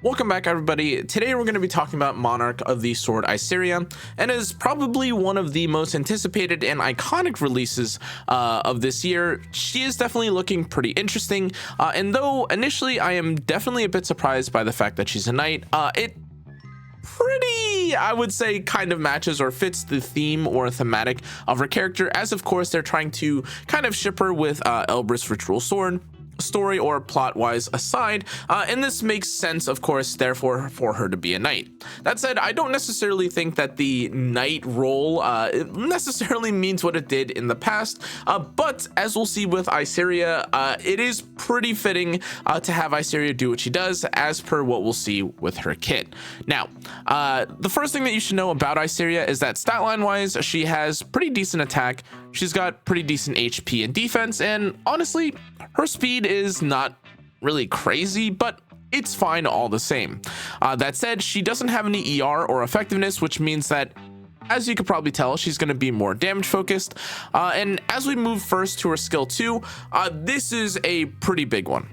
Welcome back, everybody. Today we're going to be talking about Monarch of the Sword Iseria, and is probably one of the most anticipated and iconic releases of this year. She is definitely looking pretty interesting, and though initially I am definitely a bit surprised by the fact that she's a knight, it pretty, I would say, kind of matches or fits the theme or thematic of her character, as of course they're trying to kind of ship her with Elbrus Ritual Sword. Story or plot wise aside, and this makes sense, of course, therefore for her to be a knight. That said, I don't necessarily think that the knight role necessarily means what it did in the past, but as we'll see with Iseria, it is pretty fitting to have Iseria do what she does, as per what we'll see with her kit. Now, the first thing that you should know about Iseria is that stat line wise, she has pretty decent attack, she's got pretty decent HP and defense, and honestly, her speed is not really crazy, but it's fine all the same. That said, she doesn't have any ER or effectiveness, which means that, as you could probably tell, she's going to be more damage focused. And as we move first to her skill 2, this is a pretty big one.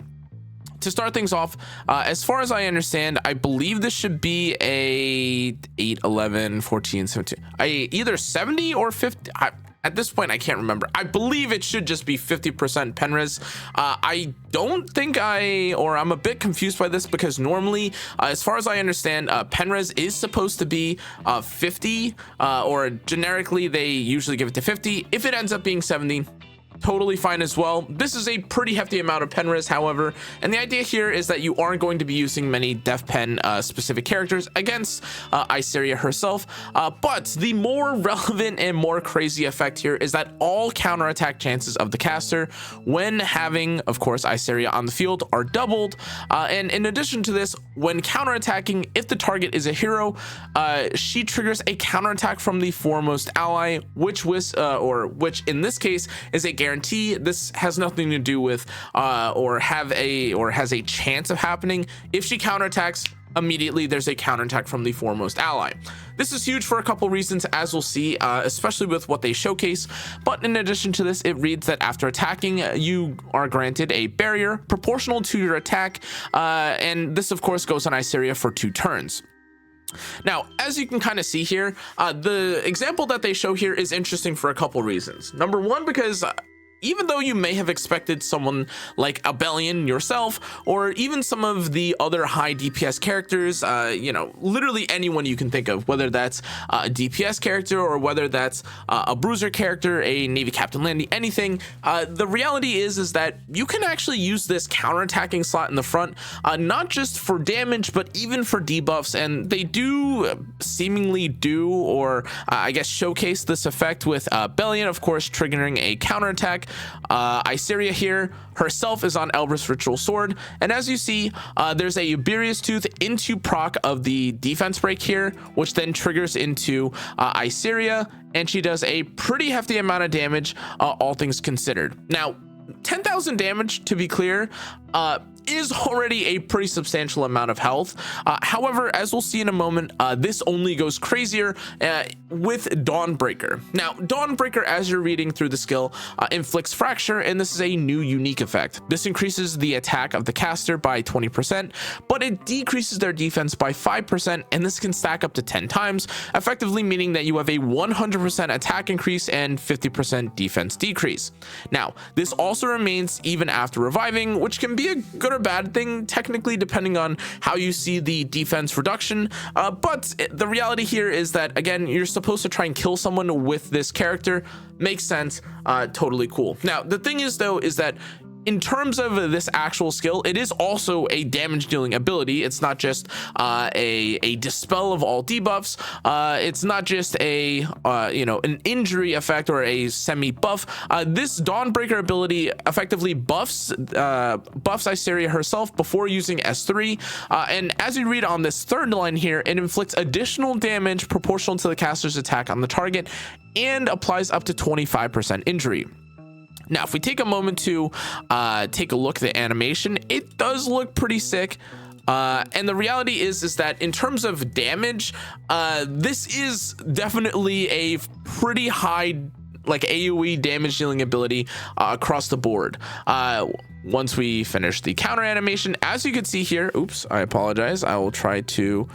To start things off, as far as I understand, I believe this should be a 8, 11, 14, 17, either 70 or 50. At this point, I can't remember. I believe it should just be 50% Penres. I don't think I'm a bit confused by this, because normally, as far as I understand, Penres is supposed to be 50, or generically, they usually give it to 50. If it ends up being 70, totally fine as well. This is a pretty hefty amount of Penres, however, and the idea here is that you aren't going to be using many def pen specific characters against Iseria herself, but the more relevant and more crazy effect here is that all counterattack chances of the caster when having, of course, Iseria on the field are doubled, and in addition to this, when counterattacking, if the target is a hero, she triggers a counterattack from the foremost ally, which in this case is a guarantee. This has nothing to do with has a chance of happening. If she counterattacks, immediately there's a counterattack from the foremost ally. This is huge for a couple reasons, as we'll see, especially with what they showcase. But in addition to this, it reads that after attacking, you are granted a barrier proportional to your attack, and this of course goes on Iseria for 2 turns. Now, as you can kind of see here, the example that they show here is interesting for a couple reasons. Number one, because even though you may have expected someone like Abelian yourself, or even some of the other high DPS characters, literally anyone you can think of, whether that's a DPS character or whether that's a bruiser character, a Navy Captain Landy, anything, the reality is that you can actually use this counterattacking slot in the front, not just for damage, but even for debuffs, and they do seemingly or I guess showcase this effect with Abelian, of course, triggering a counterattack. Iseria here herself is on Elbrus Ritual Sword, and as you see, there's a Uberius Tooth into proc of the defense break here, which then triggers into Iseria, and she does a pretty hefty amount of damage, all things considered. Now, 10,000 damage, to be clear, is already a pretty substantial amount of health. However, as we'll see in a moment, this only goes crazier with Dawnbreaker. Now, Dawnbreaker, as you're reading through the skill, inflicts fracture, and this is a new unique effect. This increases the attack of the caster by 20%, but it decreases their defense by 5%, and this can stack up to 10 times, effectively meaning that you have a 100% attack increase and 50% defense decrease. Now, this also remains even after reviving, which can be a good or bad thing, technically, depending on how you see the defense reduction, but the reality here is that, again, you're supposed to try and kill someone with this character. Makes sense. Totally cool. Now, the thing is, though, is that in terms of this actual skill, it is also a damage dealing ability. It's not just a dispel of all debuffs. It's not just an injury effect or a semi buff. This Dawnbreaker ability effectively buffs Iseria herself before using S3. And as you read on this third line here, it inflicts additional damage proportional to the caster's attack on the target and applies up to 25% injury. Now, if we take a moment to take a look at the animation, it does look pretty sick. And the reality is that in terms of damage, this is definitely a pretty high like AoE damage dealing ability across the board. once we finish the counter animation, as you can see here, oops, I apologize, I will try to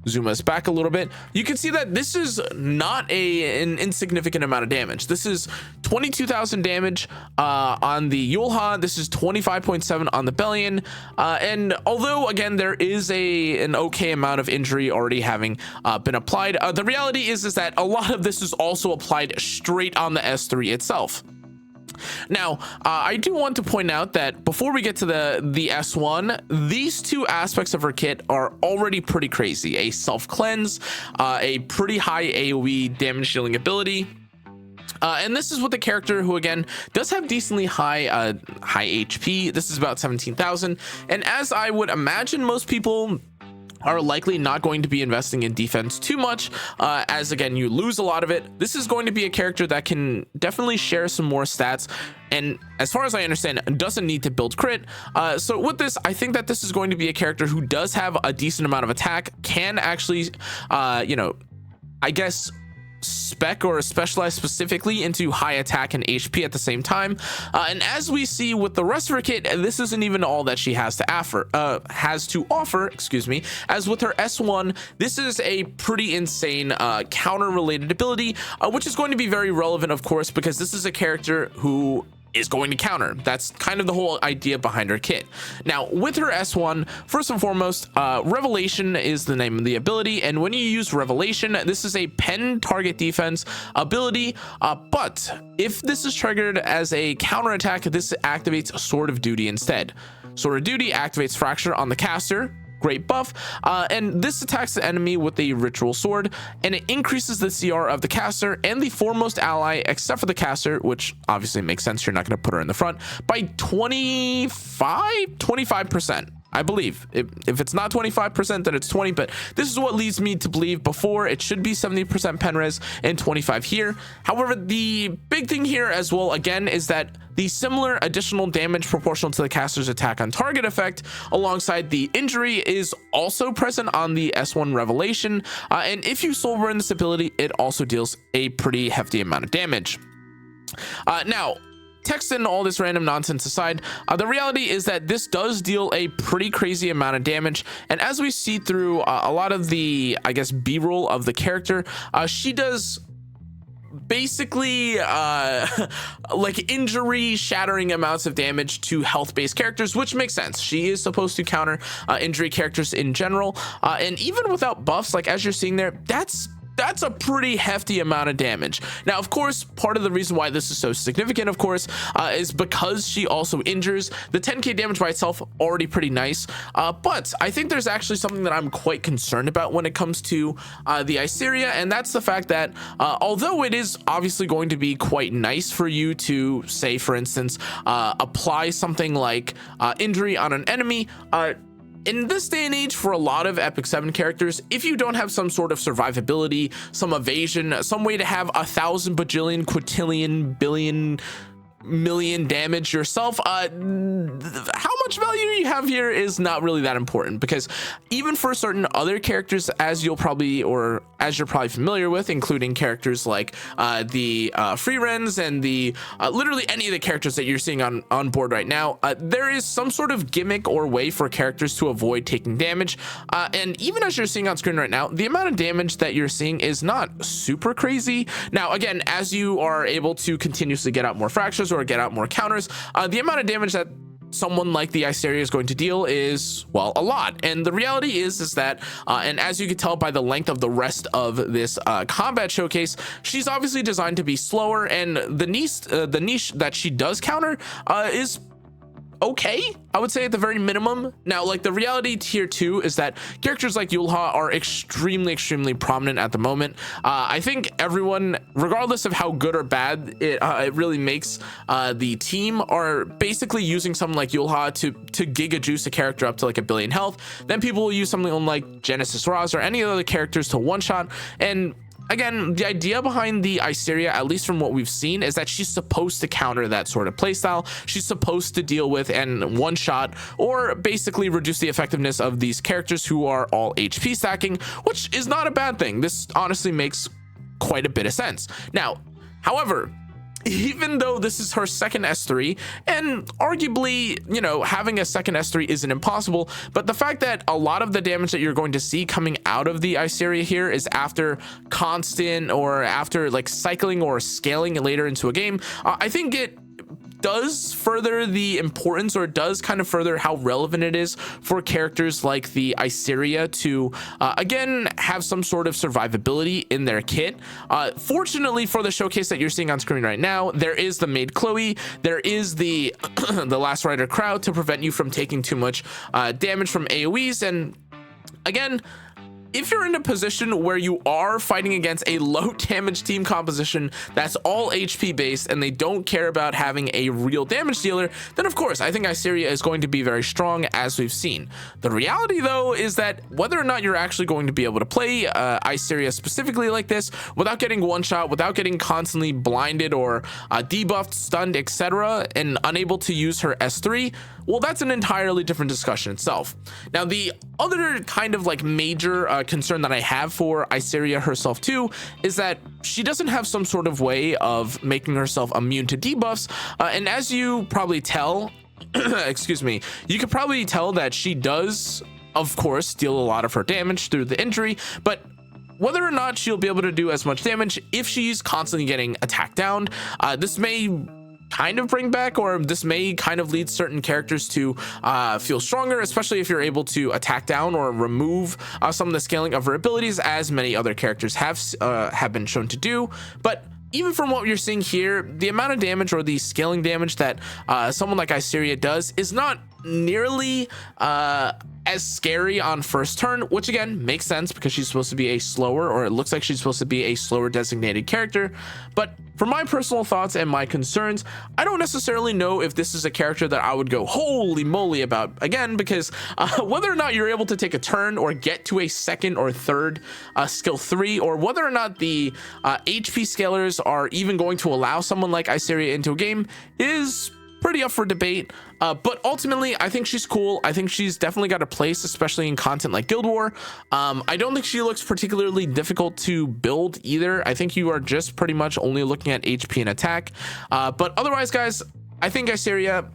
zoom us back a little bit. You can see that this is not an insignificant amount of damage. This is 22,000 damage on the Yulha. This is 25.7 on the Bellion. And although, again, there is an okay amount of injury already having been applied, the reality is that a lot of this is also applied straight on the S3 itself. Now, I do want to point out that before we get to the S1, these two aspects of her kit are already pretty crazy. A self-cleanse, a pretty high AoE damage dealing ability. And this is with the character who, again, does have decently high HP. This is about 17,000. And as I would imagine, most people are likely not going to be investing in defense too much, as again, you lose a lot of it. This is going to be a character that can definitely share some more stats, and as far as I understand, doesn't need to build crit. So with this, I think that this is going to be a character who does have a decent amount of attack, can actually, you know, I guess, spec or specialize specifically into high attack and HP at the same time. And as we see with the rest of her kit, this isn't even all that she has to offer, excuse me. As with her S1, this is a pretty insane counter related ability, which is going to be very relevant, of course, because this is a character who is going to counter. That's kind of the whole idea behind her kit. Now, with her S1, first and foremost, Revelation is the name of the ability, and when you use Revelation, this is a pen target defense ability, but if this is triggered as a counter attack, this activates Sword of Duty instead. Sword of Duty activates Fracture on the caster. Great buff, and this attacks the enemy with a ritual sword, and it increases the CR of the caster and the foremost ally, except for the caster, which obviously makes sense, you're not going to put her in the front, by 25%. I believe if it's not 25%, then it's 20, but this is what leads me to believe before it should be 70% pen res and 25 here. However, the big thing here as well, again, is that the similar additional damage proportional to the caster's attack on target effect alongside the injury is also present on the S1 Revelation, and if you soul burn this ability, it also deals a pretty hefty amount of damage. Now, text and all this random nonsense aside, the reality is that this does deal a pretty crazy amount of damage, and as we see through a lot of the, I guess, b-roll of the character, she does basically like injury shattering amounts of damage to health based characters, which makes sense. She is supposed to counter injury characters in general, and even without buffs, like as you're seeing there, that's a pretty hefty amount of damage. Now, of course, part of the reason why this is so significant, of course, is because she also injures. The 10k damage by itself, already pretty nice, but I think there's actually something that I'm quite concerned about when it comes to the Iseria, and that's the fact that although it is obviously going to be quite nice for you to, say, for instance, apply something like injury on an enemy, in this day and age, for a lot of epicseven characters, if you don't have some sort of survivability, some evasion, some way to have 1,000 bajillion, quintillion, billion, million damage yourself, how much value you have here is not really that important, because even for certain other characters, as you're probably familiar with, including characters like the free rens and the literally any of the characters that you're seeing on board right now, there is some sort of gimmick or way for characters to avoid taking damage, and even as you're seeing on screen right now, the amount of damage that you're seeing is not super crazy. Now, again, as you are able to continuously get out more fractures or get out more counters, the amount of damage that someone like the Iseria is going to deal is, well, a lot. And the reality is that, and as you can tell by the length of the rest of this combat showcase, she's obviously designed to be slower, and the niche that she does counter is okay, I would say, at the very minimum. Now, like, the reality here too is that characters like Yulha are extremely prominent at the moment. I think everyone, regardless of how good or bad it really makes the team, are basically using something like Yulha to giga juice a character up to like 1 billion health. Then people will use something like Genesis Raz or any other characters to one shot. And again, the idea behind the Iseria, at least from what we've seen, is that she's supposed to counter that sort of playstyle. She's supposed to deal with and one shot or basically reduce the effectiveness of these characters who are all HP stacking, which is not a bad thing. This honestly makes quite a bit of sense. Now, however, even though this is her second S3, and arguably, you know, having a second S3 isn't impossible, but the fact that a lot of the damage that you're going to see coming out of the Iseria here is after constant or after like cycling or scaling later into a game, I think it does further the importance, or it does kind of further how relevant it is for characters like the Iseria to again have some sort of survivability in their kit. Fortunately for the showcase that you're seeing on screen right now, there is the maid Chloe, there is the the Last Rider crowd to prevent you from taking too much damage from AoEs. And again, if you're in a position where you are fighting against a low damage team composition that's all HP based and they don't care about having a real damage dealer, then of course I think Iseria is going to be very strong, as we've seen. The reality though is that whether or not you're actually going to be able to play Iseria specifically like this without getting one shot, without getting constantly blinded or debuffed, stunned, etc., and unable to use her S3, well, that's an entirely different discussion itself. Now, the other kind of like major concern that I have for Iseria herself too is that she doesn't have some sort of way of making herself immune to debuffs, and as you probably tell excuse me, you could probably tell that she does of course deal a lot of her damage through the injury, but whether or not she'll be able to do as much damage if she's constantly getting attacked down, this may kind of bring back, or this may kind of lead certain characters to feel stronger, especially if you're able to attack down or remove some of the scaling of her abilities, as many other characters have been shown to do. But even from what you're seeing here, the amount of damage or the scaling damage that someone like Iseria does is not nearly as scary on first turn, which again makes sense because she's supposed to be a slower, or it looks like she's supposed to be a slower designated character. But for my personal thoughts and my concerns, I don't necessarily know if this is a character that I would go holy moly about, again, because whether or not you're able to take a turn or get to a second or third skill 3, or whether or not the HP scalers are even going to allow someone like Iseria into a game is pretty up for debate. But ultimately, I think she's cool. I think she's definitely got a place, especially in content like Guild War. I don't think she looks particularly difficult to build either. I think you are just pretty much only looking at HP and attack. But otherwise, guys, I think Iseria,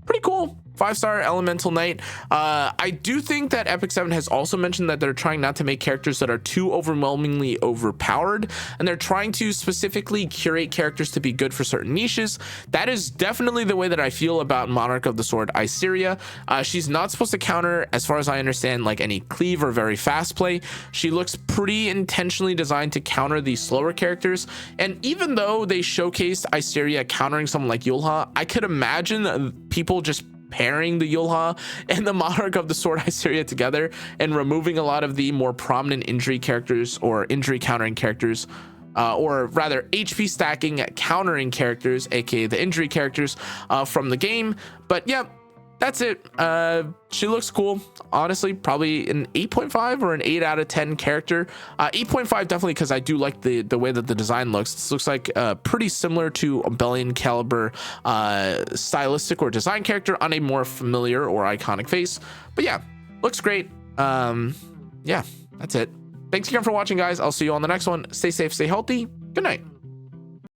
pretty cool. 5-star elemental knight. I do think that epicseven has also mentioned that they're trying not to make characters that are too overwhelmingly overpowered, and they're trying to specifically curate characters to be good for certain niches. That is definitely the way that I feel about Monarch of the Sword Iseria. She's not supposed to counter, as far as I understand, like any cleave or very fast play. She looks pretty intentionally designed to counter the slower characters, and even though they showcased Iseria countering someone like Yulha, I could imagine people just pairing the Yulha and the Monarch of the Sword Iseria together and removing a lot of the more prominent injury characters or injury countering characters, or rather HP stacking countering characters, aka the injury characters, from the game. But yeah, that's it. She looks cool. Honestly, probably an 8.5 or an 8 out of 10 character. 8.5 definitely, because I do like the way that the design looks. This looks like pretty similar to a Bellion caliber stylistic or design character on a more familiar or iconic face. But yeah, looks great. Yeah, that's it. Thanks again for watching, guys. I'll see you on the next one. Stay safe, stay healthy. Good night.